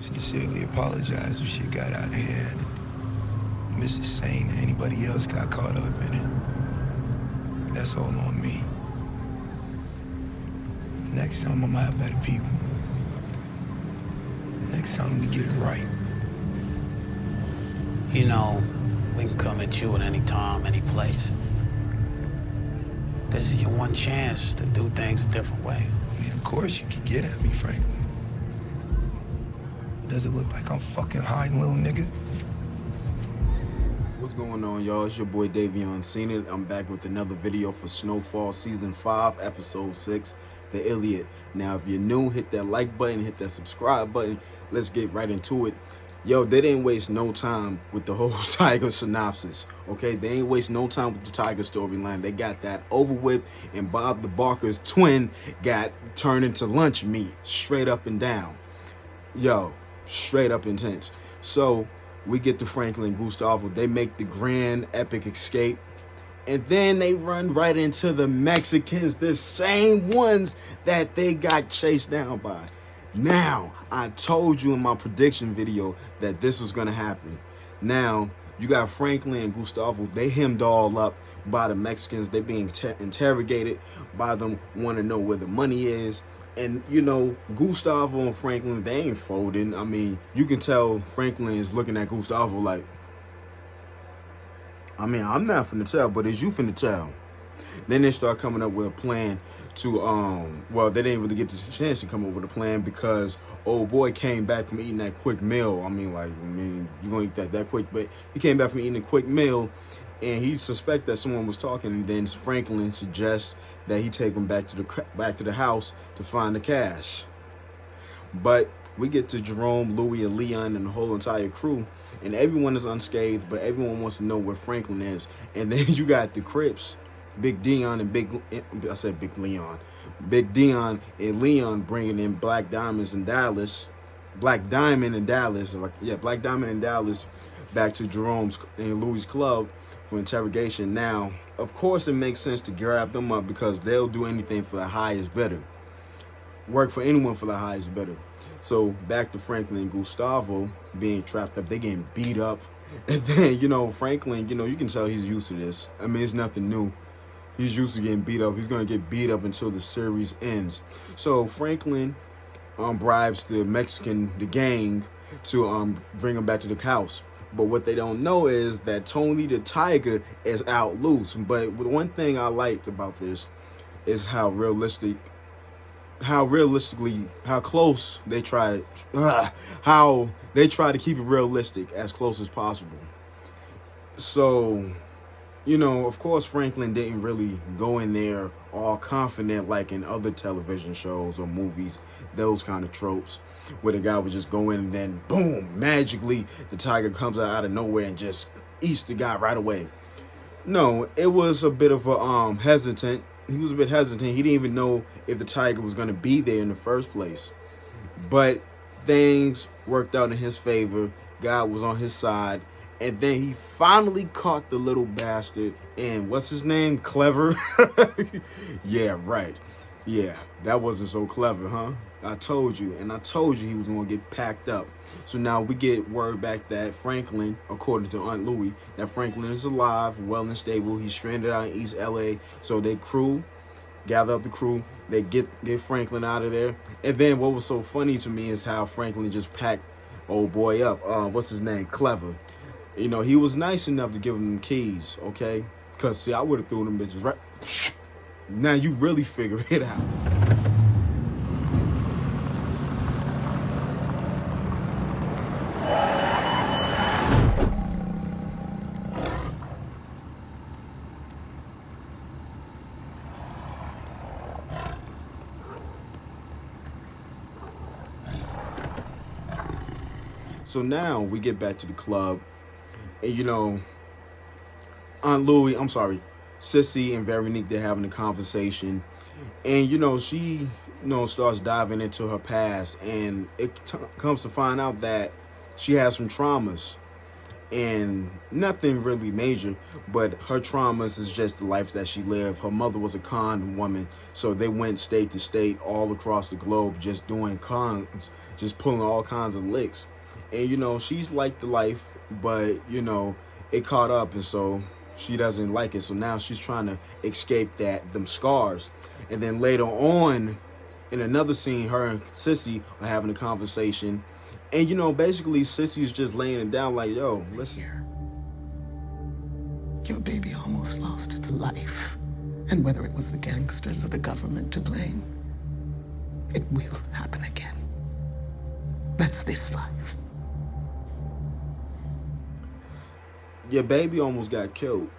Sincerely apologize if shit got out of hand. Mrs. Sane and anybody else got caught up in it. That's all on me. Next time I'ma have better people. Next time we get it right. You know, we can come at you at any time, any place. This is your one chance to do things a different way. I mean, of course you can get at me, frankly. Does it look like I'm fucking hiding, little nigga? What's going on, y'all? It's your boy Davion Seen It. I'm back with another video for Snowfall Season 5, Episode 6, The Iliad. Now, if you're new, hit that like button, hit that subscribe button. Let's get right into it. Yo, they didn't waste no time with the whole Tiger synopsis, okay? They ain't waste no time with the Tiger storyline. They got that over with, and Bob the Barker's twin got turned into lunch meat, straight up and down. Yo, straight up intense. So we get to Franklin and Gustavo. They make the grand epic escape, and then they run right into the Mexicans, the same ones that they got chased down by. Now, I told you in my prediction video that this was going to happen. Now, you got Franklin and Gustavo. They hemmed all up by the Mexicans. They being interrogated by them, want to know where the money is. And, you know, Gustavo and Franklin, they ain't folding. I mean, you can tell Franklin is looking at Gustavo like, I mean, I'm not finna tell, but is you finna tell? Then they start coming up with a plan to, well, they didn't really get the chance to come up with a plan because old boy came back from eating that quick meal. I mean, you're gonna eat that quick, but he came back from eating a quick meal, and he suspect that someone was talking, and then Franklin suggests that he take him back to the house to find the cash. But we get to Jerome, Louis, and Leon, and the whole entire crew, and everyone is unscathed, but everyone wants to know where Franklin is. And then you got the Crips, Big Dion and Big Leon and Leon bringing in Black Diamond and Dallas, Black Diamond and Dallas back to Jerome's and Louis' club for interrogation. Now, of course, it makes sense to grab them up because they'll do anything for the highest bidder. Work for anyone for the highest bidder. So back to Franklin and Gustavo being trapped up. They getting beat up. And then, you know, Franklin, you know, you can tell he's used to this. I mean, it's nothing new. He's used to getting beat up. He's going to get beat up until the series ends. So Franklin bribes the gang to bring him back to the house. But what they don't know is that Tony the Tiger is out loose. But one thing I liked about this is how close they try to keep it realistic, as close as possible. So, you know, of course, Franklin didn't really go in there all confident like in other television shows or movies, those kind of tropes, where the guy would just go in and then, boom, magically, the tiger comes out of nowhere and just eats the guy right away. No, it was a bit of a hesitant. He was a bit hesitant. He didn't even know if the tiger was going to be there in the first place. But things worked out in his favor. God was on his side. And then he finally caught the little bastard. And what's his name? Clever? Yeah, right. Yeah, that wasn't so clever, huh? I told you. And I told you he was going to get packed up. So now we get word back that Franklin, according to Aunt Louie, that Franklin is alive, well and stable. He's stranded out in East LA. So they gather up the crew. They get Franklin out of there. And then what was so funny to me is how Franklin just packed old boy up. What's his name? Clever. You know, he was nice enough to give him the keys, okay? Because, see, I would have threw them bitches right. Now you really figure it out. So now we get back to the club. And, you know, Sissy and Veronique, they're having a conversation. And, you know, she, starts diving into her past. And it comes to find out that she has some traumas. and nothing really major, but her traumas is just the life that she lived. Her mother was a con woman, so they went state to state all across the globe just doing cons, just pulling all kinds of licks. And she's liked the life, but it caught up, and so she doesn't like it. So now she's trying to escape them scars. And then later on, in another scene, her and Sissy are having a conversation. And basically Sissy's just laying it down like, yo, listen. Your baby almost lost its life. And whether it was the gangsters or the government to blame, it will happen again. That's this life. Your baby almost got killed.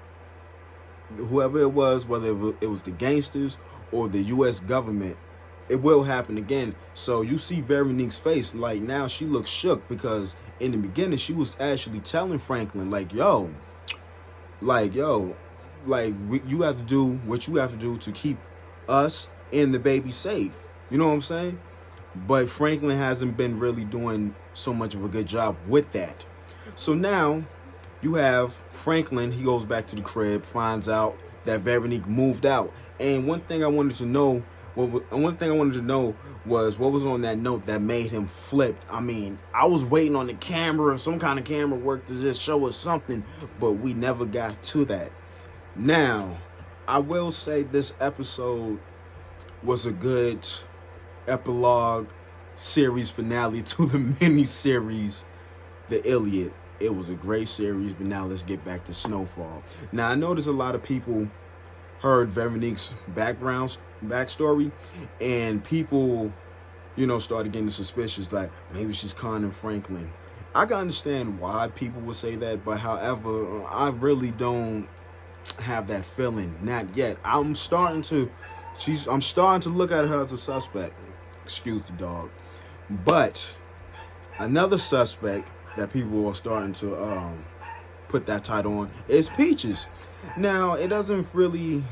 Whoever it was, whether it was the gangsters or the U.S. government, it will happen again. So you see Veronique's face, like now she looks shook, because in the beginning she was actually telling Franklin, like, you have to do what you have to do to keep us and the baby safe. You know what I'm saying? But Franklin hasn't been really doing so much of a good job with that. So now you have Franklin, he goes back to the crib, finds out that Veronique moved out. And one thing I wanted to know was what was on that note that made him flip. I mean, I was waiting on the camera, some kind of camera work to just show us something, but we never got to that. Now, I will say this episode was a good epilogue series finale to the mini-series, The Iliad. It was a great series, but now let's get back to Snowfall. Now, I noticed a lot of people heard Veronique's backstory, and people, started getting suspicious, like maybe she's conning Franklin. I can understand why people would say that, but however, I really don't have that feeling, not yet. I'm starting to look at her as a suspect. Excuse the dog. But another suspect that people are starting to put that title on is Peaches. Now, it doesn't really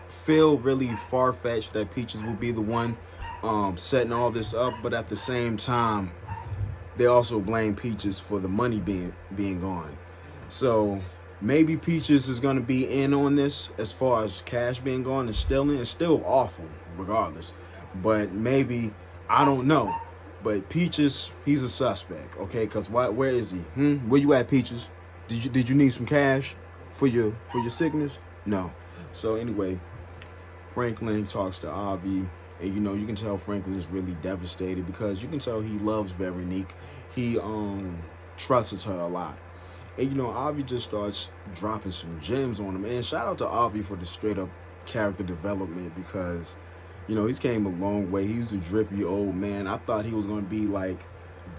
feel really far-fetched that Peaches will be the one setting all this up, but at the same time, they also blame Peaches for the money being gone. So maybe Peaches is going to be in on this as far as cash being gone and stealing. It's still awful regardless, but maybe, I don't know. But Peaches, he's a suspect, okay? Because where is he? Where you at, Peaches? Did you need some cash for your sickness? No. So anyway, Franklin talks to Avi, and you can tell Franklin is really devastated, because you can tell he loves Veronique. He trusts her a lot. And Avi just starts dropping some gems on him. And shout out to Avi for the straight up character development, because he's came a long way. He's a drippy old man. I thought he was going to be like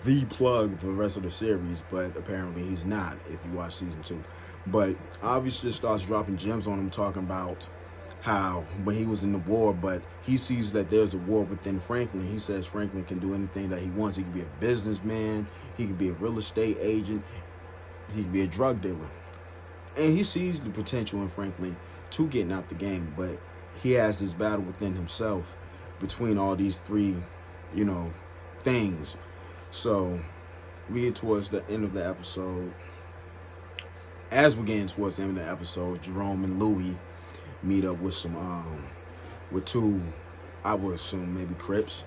the plug for the rest of the series, but apparently he's not if you watch season 2. But obviously just starts dropping gems on him, talking about how when he was in the war, but he sees that there's a war within Franklin. He says Franklin can do anything that he wants. He can be a businessman, he can be a real estate agent, he can be a drug dealer. And he sees the potential in Franklin to getting out the game, but he has this battle within himself between all these three, things. So we get towards the end of the episode. As we're getting towards the end of the episode, Jerome and Louie meet up with with two, I would assume maybe Crips,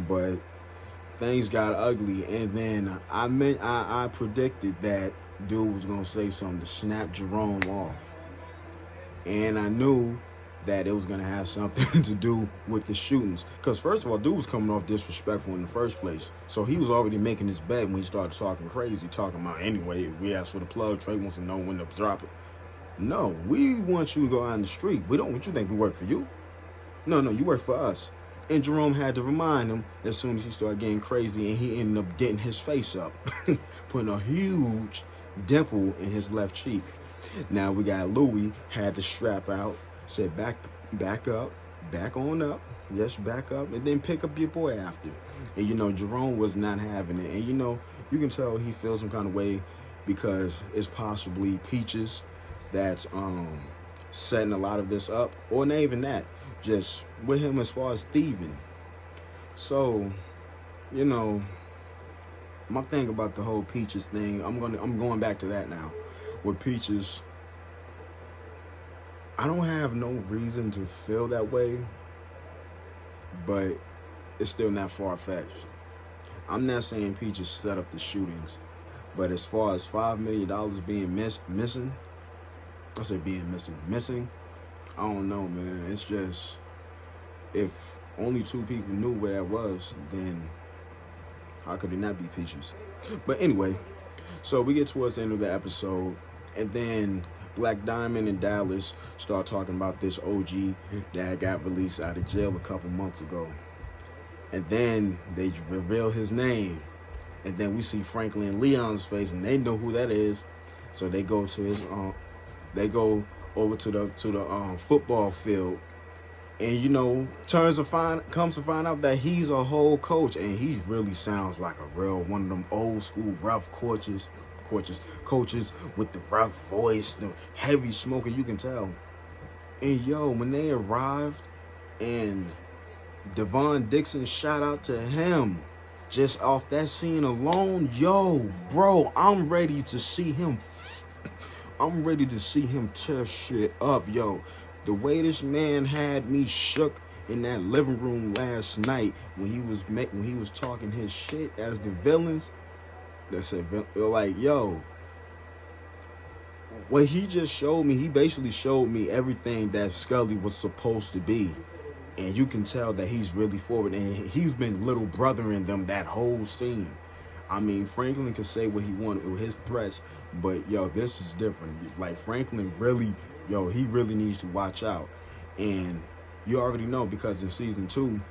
but things got ugly. And then I predicted that dude was gonna say something to snap Jerome off, and I knew that it was going to have something to do with the shootings. Because first of all, dude was coming off disrespectful in the first place. So he was already making his bet when he started talking crazy, talking about, anyway, we asked for the plug, Trey wants to know when to drop it. No, we want you to go out in the street. We don't want you to think we work for you. No, you work for us. And Jerome had to remind him as soon as he started getting crazy, and he ended up getting his face up, putting a huge dimple in his left cheek. Now we got Louie, had the strap out, said back up, back on up, yes, back up, and then pick up your boy after. And Jerome was not having it. And you can tell he feels some kind of way, because it's possibly Peaches that's setting a lot of this up, or not even that, just with him as far as thieving. So my thing about the whole Peaches thing, I'm going back to that now. With Peaches, I don't have no reason to feel that way, but it's still not far-fetched. I'm not saying Peaches set up the shootings, but as far as $5 million being missing, I say missing, I don't know, man. It's just, if only 2 people knew where that was, then how could it not be Peaches? But anyway, so we get towards the end of the episode, and then Black Diamond and Dallas start talking about this OG that got released out of jail a couple months ago. And then they reveal his name. And then we see Franklin and Leon's face, and they know who that is. So they go to his they go over to the football field. And you know, comes to find out that he's a whole coach, and he really sounds like a real one of them old school rough coaches with the rough voice, the heavy smoker, you can tell. And yo, when they arrived, and Devon Dixon, shout out to him, just off that scene alone, yo, bro, I'm ready to see him tear shit up, yo. The way this man had me shook in that living room last night when he was talking his shit as the villains. That's it. Like, yo, what he just showed me, he basically showed me everything that Scully was supposed to be. And you can tell that he's really forward, and he's been little brothering them that whole scene. I mean, Franklin could say what he wanted with his threats, but yo, this is different. Like, Franklin really, he really needs to watch out. And you already know, because in season 2,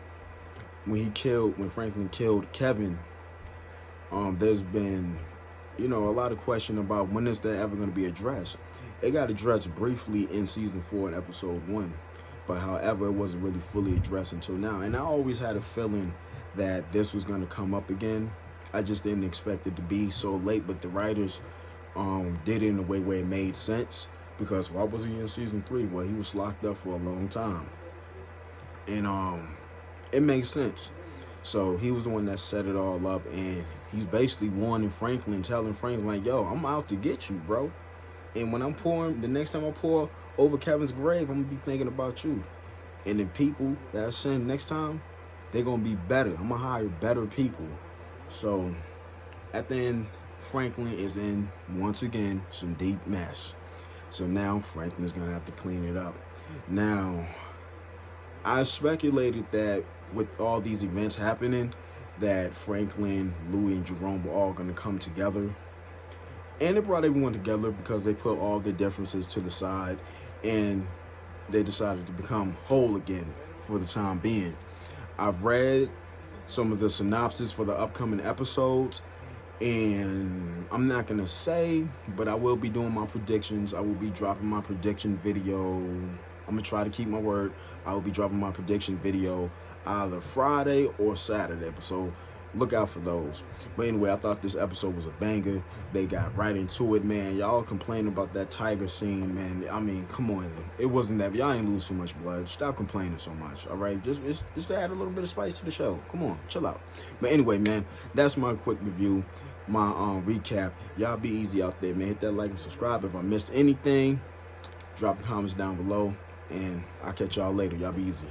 when Franklin killed Kevin, there's been, a lot of question about when is that ever going to be addressed. It got addressed briefly in season 4 in episode 1. But however, it wasn't really fully addressed until now. And I always had a feeling that this was going to come up again. I just didn't expect it to be so late. But the writers did it in a way where it made sense. Because why was he in season 3? Well, he was locked up for a long time. And it makes sense. So he was the one that set it all up. And he's basically warning Franklin, telling Franklin, like, yo, I'm out to get you, bro. And when I'm pouring, the next time I pour over Kevin's grave, I'm going to be thinking about you. And the people that I send next time, they're going to be better. I'm going to hire better people. So at the end, Franklin is in, once again, some deep mess. So now Franklin's going to have to clean it up. Now, I speculated that with all these events happening, that Franklin, Louis, and Jerome were all going to come together. And it brought everyone together because they put all the differences to the side and they decided to become whole again for the time being. I've read some of the synopsis for the upcoming episodes, and I'm not going to say, but I will be doing my predictions. I will be dropping my prediction video. I'm going to try to keep my word. I will be dropping my prediction video either Friday or Saturday. So look out for those. But anyway, I thought this episode was a banger. They got right into it, man. Y'all complaining about that tiger scene, man. I mean, come on. It wasn't that. Y'all ain't lose too much blood. Stop complaining so much, all right? Just to add a little bit of spice to the show. Come on, chill out. But anyway, man, that's my quick review, my recap. Y'all be easy out there, man. Hit that like and subscribe. If I missed anything, drop the comments down below, and I'll catch y'all later. Y'all be easy.